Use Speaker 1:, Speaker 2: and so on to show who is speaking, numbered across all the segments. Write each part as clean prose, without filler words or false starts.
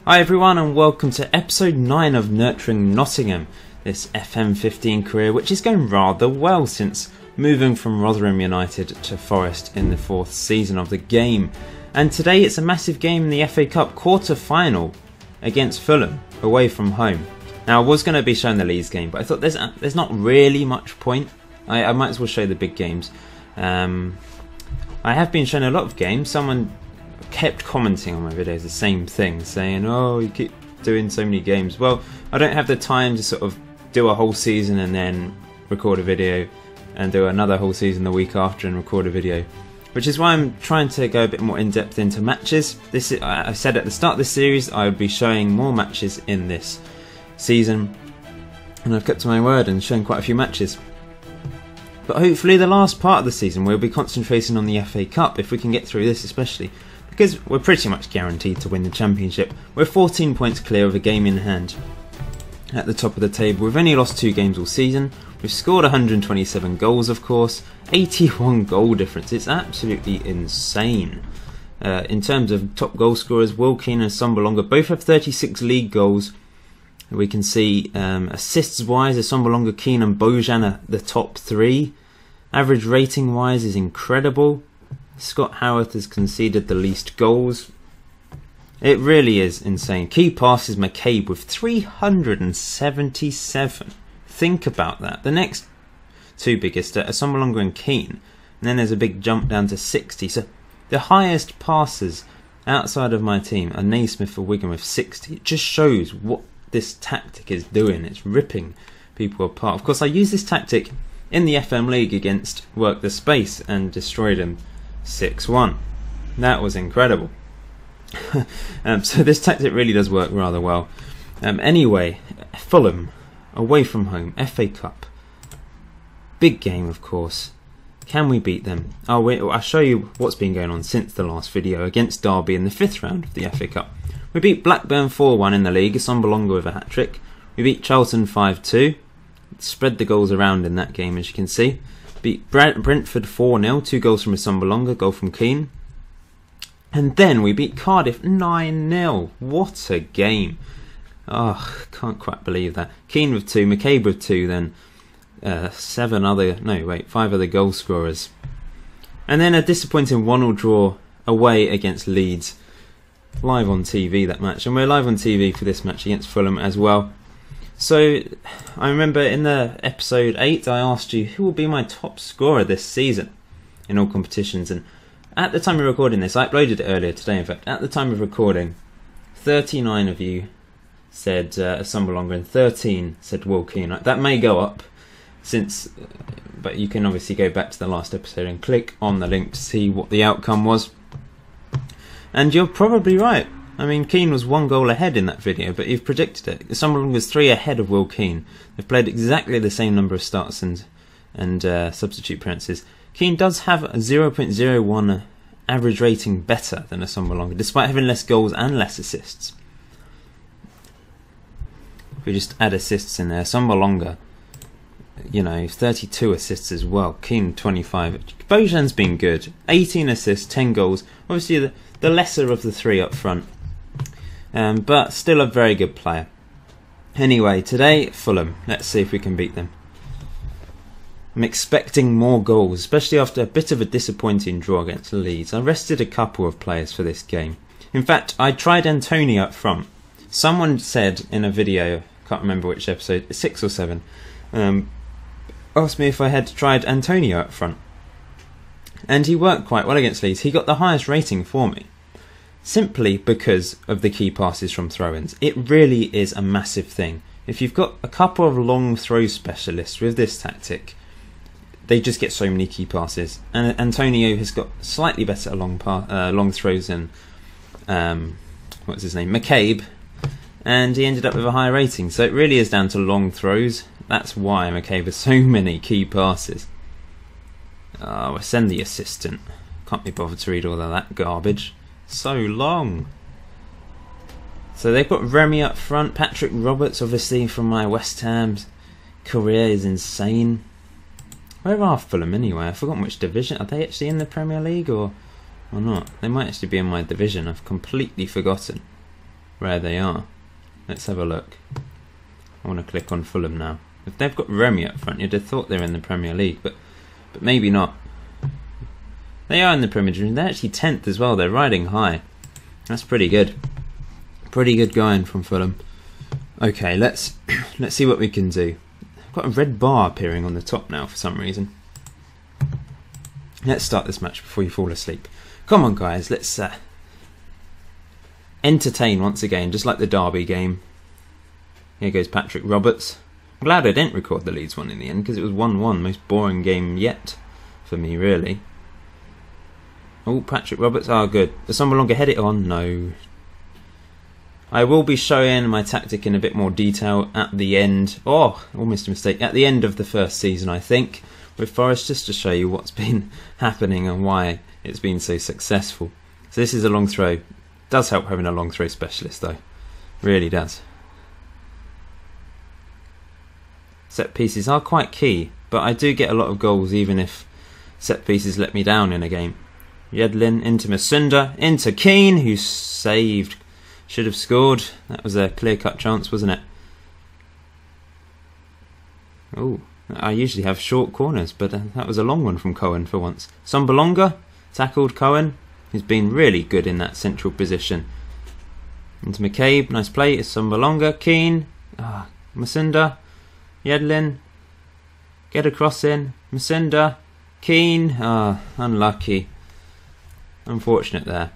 Speaker 1: Hi everyone and welcome to episode 9 of Nurturing Nottingham, this FM15 career which is going rather well since moving from Rotherham United to Forest in the 4th season of the game. And today it's a massive game in the FA Cup quarter-final against Fulham, away from home. Now I was going to be showing the Leeds game, but I thought there's not really much point. I might as well show the big games. I have been showing a lot of games. Someone kept commenting on my videos the same thing, saying, oh, you keep doing so many games. Well, I don't have the time to sort of do a whole season and then record a video and do another whole season the week after and record a video, which is why I'm trying to go a bit more in depth into matches. I said at the start of this series I would be showing more matches in this season, and I've kept to my word and shown quite a few matches. But hopefully the last part of the season we'll be concentrating on the FA Cup, if we can get through this especially, because we're pretty much guaranteed to win the Championship. We're 14 points clear of a game in hand at the top of the table. We've only lost 2 games all season. We've scored 127 goals, of course, 81 goal difference. It's absolutely insane. In terms of top goal scorers, Will Keane and Sombalonga both have 36 league goals. We can see assists wise, Sombalonga, Keane and Bojan are the top 3. Average rating wise is incredible. Scott Howarth has conceded the least goals. It really is insane. Key passes, McCabe with 377. Think about that. The next 2 biggest are Sombalonga and Keane, and then there's a big jump down to 60. So the highest passers outside of my team are Naismith for Wigan with 60. It just shows what this tactic is doing. It's ripping people apart. Of course, I used this tactic in the FM League against Work the Space and destroyed him 6-1. That was incredible. So this tactic really does work rather well. Anyway, Fulham, away from home, FA Cup. Big game, of course. Can we beat them? I'll show you what's been going on since the last video against Derby in the 5th round of the FA Cup. We beat Blackburn 4-1 in the league, Sombalonga with a hat-trick. We beat Charlton 5-2. Spread the goals around in that game, as you can see. Beat Brentford 4-0, 2 goals from Sombalonga, goal from Keane. And then we beat Cardiff 9-0. What a game. Oh, can't quite believe that. Keane with 2, McCabe with 2, then 5 other goal scorers. And then a disappointing 1-1 draw away against Leeds. Live on TV that match, and we're live on TV for this match against Fulham as well. So I remember in the episode 8 I asked you who will be my top scorer this season in all competitions, and at the time of recording this, I uploaded it earlier today in fact, at the time of recording 39 of you said Sombalonga and 13 said Will Keane. That may go up but you can obviously go back to the last episode and click on the link to see what the outcome was. And you're probably right. I mean, Keane was 1 goal ahead in that video, but you've predicted it. Sombalonga was 3 ahead of Will Keane. They've played exactly the same number of starts and substitute appearances. Keane does have a 0.01 average rating better than a Sombalonga, despite having less goals and less assists. If we just add assists in there, Sombalonga, 32 assists as well. Keane 25. Bojan's been good. 18 assists, 10 goals. Obviously the lesser of the 3 up front. But still a very good player. Anyway, today, Fulham. Let's see if we can beat them. I'm expecting more goals, especially after a bit of a disappointing draw against Leeds. I rested a couple of players for this game. In fact, I tried Antonio up front. Someone said in a video, can't remember which episode, 6 or 7, asked me if I had tried Antonio up front. And he worked quite well against Leeds. He got the highest rating for me, simply because of the key passes from throw-ins. It really is a massive thing. If you've got a couple of long throw specialists with this tactic, they just get so many key passes. And Antonio has got slightly better long throws than what's his name, McCabe, and he ended up with a higher rating. So it really is down to long throws. That's why McCabe has so many key passes. We'll send the assistant. Can't be bothered to read all of that garbage. So long. So they've got Remy up front. Patrick Roberts, obviously, from my West Ham's career, is insane. Where are Fulham anyway? I've forgotten which division. Are they actually in the Premier League or not? They might actually be in my division. I've completely forgotten. where they are. Let's have a look. I want to click on Fulham now. If they've got Remy up front, you'd have thought they're in the Premier League, but maybe not. They are in the Premier League. They're actually 10th as well. They're riding high. That's pretty good. Pretty good going from Fulham. Okay, let's see what we can do. I've got a red bar appearing on the top now for some reason. Let's start this match before you fall asleep. Come on, guys. Let's entertain once again, just like the Derby game. Here goes Patrick Roberts. I'm glad I didn't record the Leeds one in the end, because it was 1-1. Most boring game yet for me, really. Oh, Patrick Roberts. Oh, good. Does someone longer head it on? No. I will be showing my tactic in a bit more detail at the end. Oh, almost a mistake. At the end of the first season, I think, with Forest, just to show you what's been happening and why it's been so successful. So this is a long throw. Does help having a long throw specialist, though. Really does. Set pieces are quite key, but I do get a lot of goals even if set pieces let me down in a game. Yedlin into Masunda, into Keane, who saved. Should have scored. That was a clear-cut chance, wasn't it? Oh, I usually have short corners, but that was a long one from Cohen for once. Sambalonga tackled Cohen, who's been really good in that central position. Into McCabe, nice play. It's Sambalonga, Keane, Masunda, Yedlin. Get a cross in. Masunda, Keane. Unlucky. Unfortunate there.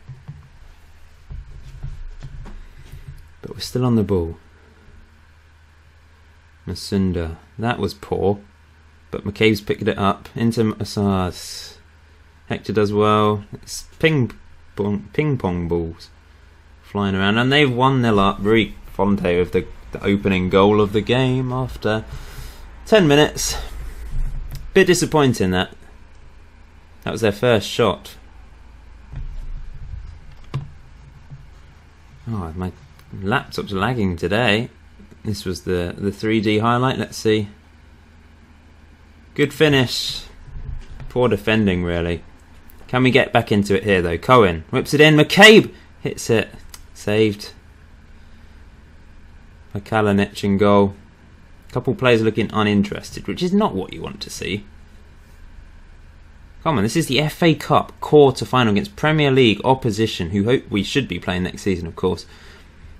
Speaker 1: But we're still on the ball. Masunda. That was poor. But McCabe's picked it up. Into Assad. Hector does well. It's ping pong balls flying around. And they've 1-0 up. Very Fonte with the opening goal of the game after 10 minutes. Bit disappointing that. That was their first shot. Oh, my laptop's lagging today. This was the 3D highlight. Let's see. Good finish. Poor defending, really. Can we get back into it here, though? Cohen whips it in. McCabe hits it. Saved. by Kalinic in goal. A couple players looking uninterested, which is not what you want to see. Come on, this is the FA Cup quarter-final against Premier League opposition, who hope we should be playing next season, of course.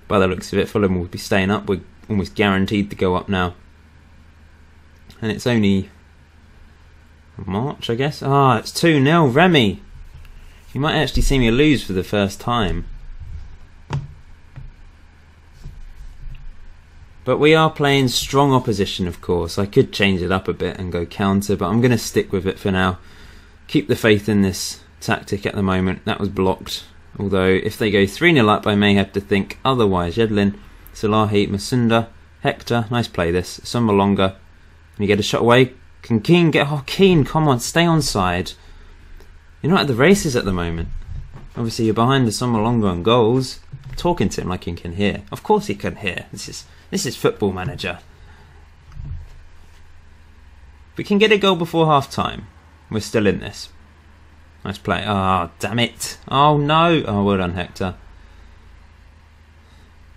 Speaker 1: By the looks of it, Fulham will be staying up. We're almost guaranteed to go up now. And it's only March, I guess. Ah, it's 2-0. Remy. You might actually see me lose for the first time. But we are playing strong opposition, of course. I could change it up a bit and go counter, but I'm going to stick with it for now. Keep the faith in this tactic at the moment. That was blocked. Although, if they go 3-0 up, I may have to think otherwise. Yedlin, Salahi, Masunda, Hector. Nice play this. Sambalonga. Can you get a shot away? Can Keane get... Oh, Keane, come on, stay on side. You're not at the races at the moment. Obviously, you're behind the Sambalonga on goals. Talking to him like he can hear. Of course he can hear. This is Football Manager. If we can get a goal before half-time, we're still in this. Nice play. Ah, oh, damn it. Oh, no. Oh, well done, Hector.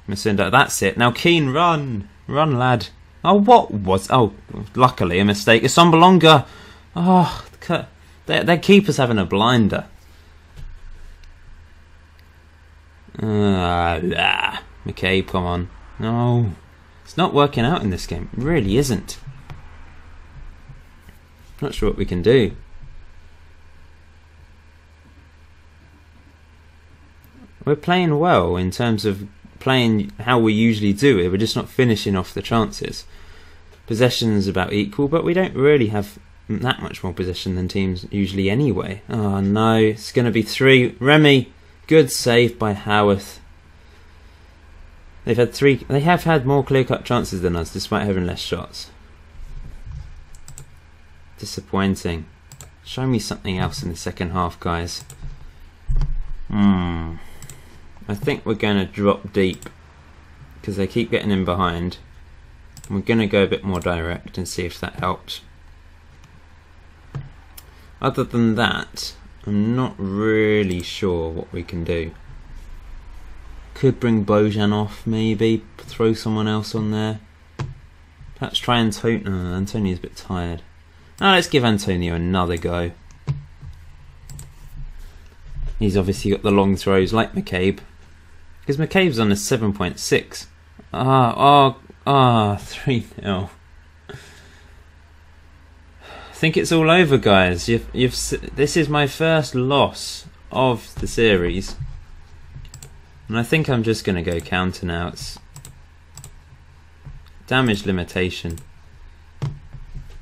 Speaker 1: Masunda, that's it. Now, Keane, run. Run, lad. Oh, what was... Oh, luckily, a mistake. It's Sambalonga. Oh, their keeper's having a blinder. McCabe, come on. No. It's not working out in this game. It really isn't. Not sure what we can do. We're playing well in terms of playing how we usually do it. We're just not finishing off the chances. Possession's about equal, but we don't really have that much more possession than teams usually anyway. Oh no, it's going to be 3. Remy, good save by Howarth. They have had more clear-cut chances than us, despite having less shots. Disappointing. Show me something else in the second half, guys. I think we're going to drop deep because they keep getting in behind. We're going to go a bit more direct and see if that helps. Other than that, I'm not really sure what we can do. Could bring Bojan off, maybe. Throw someone else on there. Perhaps try Antonio. Antonio's a bit tired. Now let's give Antonio another go. He's obviously got the long throws like McCabe. Because McCabe's on a 7.6. 3-0. I think it's all over, guys. This is my first loss of the series. And I think I'm just going to go counter now. It's damage limitation.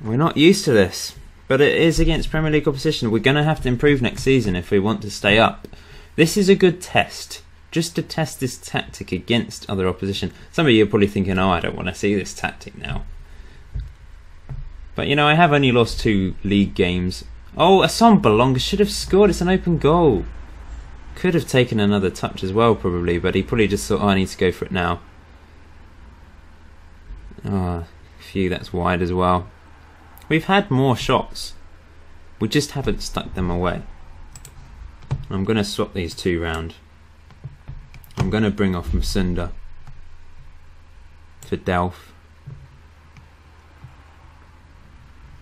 Speaker 1: We're not used to this, but it is against Premier League opposition. We're going to have to improve next season if we want to stay up. This is a good test, just to test this tactic against other opposition. Some of you are probably thinking, oh, I don't want to see this tactic now. But, you know, I have only lost 2 league games. Oh, Assam Balonga should have scored. It's an open goal. Could have taken another touch as well, probably, but he probably just thought, oh, I need to go for it now. Oh, phew, that's wide as well. We've had more shots. We just haven't stuck them away. I'm going to swap these 2 round. I'm going to bring off Masunda for Delph.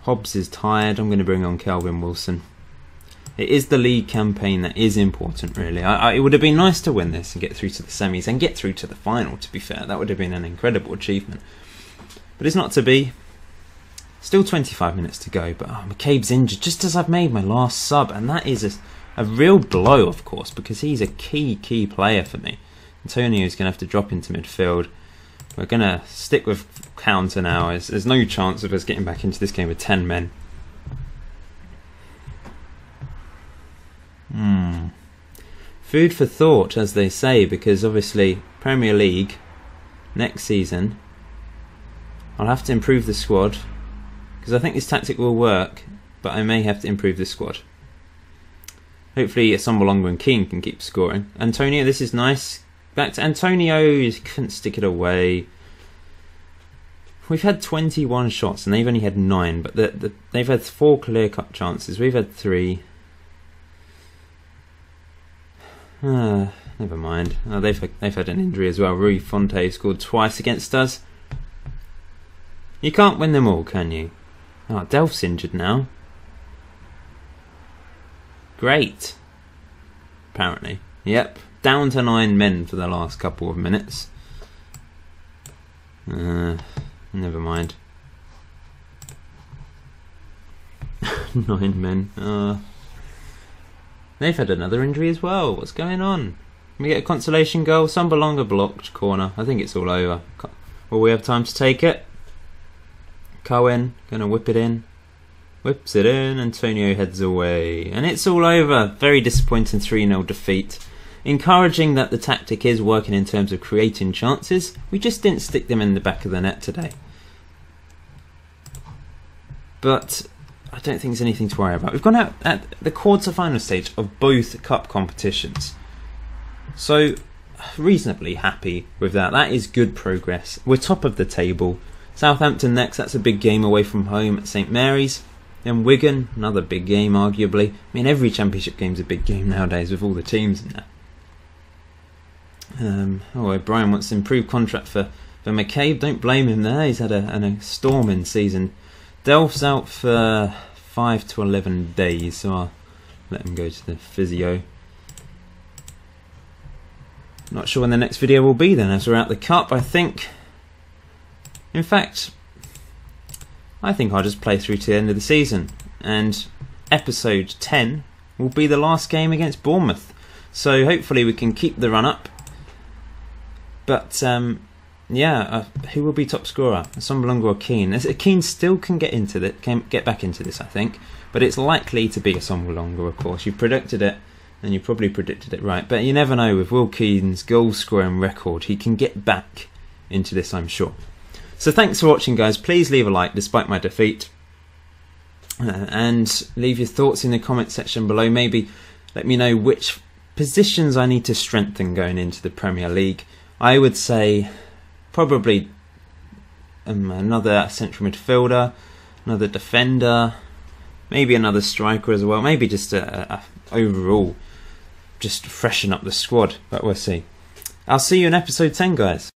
Speaker 1: Hobbs is tired. I'm going to bring on Kelvin Wilson. It is the league campaign that is important, really. It would have been nice to win this and get through to the semis and get through to the final, to be fair. That would have been an incredible achievement. But it's not to be. Still 25 minutes to go, but McCabe's injured just as I've made my last sub, and that is a real blow, of course, because he's a key player for me. Antonio's going to have to drop into midfield. We're going to stick with counter now. There's no chance of us getting back into this game with 10 men. Food for thought, as they say, because obviously Premier League next season I'll have to improve the squad, because I think this tactic will work, but I may have to improve the squad. Hopefully Assombalonga and Keane can keep scoring. Antonio, this is nice. Back to Antonio, he couldn't stick it away. We've had 21 shots and they've only had 9, but they've had 4 clear-cut chances. We've had 3. Never mind. Oh, they've had an injury as well. Rui Fonte scored twice against us. You can't win them all, can you? Oh, Delph's injured now. Great. Apparently. Yep. Down to 9 men for the last couple of minutes. Never mind. 9 men. They've had another injury as well. What's going on? We get a consolation goal. Sambalonga blocked corner. I think it's all over. Will we have time to take it? Cohen gonna whip it in. Whips it in. Antonio heads away. And it's all over. Very disappointing 3-0 defeat. Encouraging that the tactic is working in terms of creating chances. We just didn't stick them in the back of the net today. But I don't think there's anything to worry about. We've gone out at the quarter-final stage of both cup competitions. So, reasonably happy with that. That is good progress. We're top of the table. Southampton next, that's a big game away from home at St Mary's. Then Wigan, another big game arguably. I mean, every championship game's a big game nowadays with all the teams in there. O'Brien wants an improved contract for McCabe. Don't blame him there. He's had a storming season. Delph's out for 5 to 11 days, so I'll let him go to the physio. Not sure when the next video will be then, as we're out the cup. In fact, I think I'll just play through to the end of the season, and episode 10 will be the last game against Bournemouth. So hopefully we can keep the run up. But who will be top scorer? Assombalonga or Keane? Keane still can get back into this, I think, but it's likely to be Assombalonga, of course. You predicted it, and you probably predicted it right. But you never know with Will Keane's goal scoring record. He can get back into this, I'm sure. So thanks for watching, guys. Please leave a like despite my defeat, and leave your thoughts in the comment section below. Maybe let me know which positions I need to strengthen going into the Premier League. I would say probably another central midfielder, another defender, maybe another striker as well. Maybe just overall just freshen up the squad, but we'll see. I'll see you in episode 10, guys.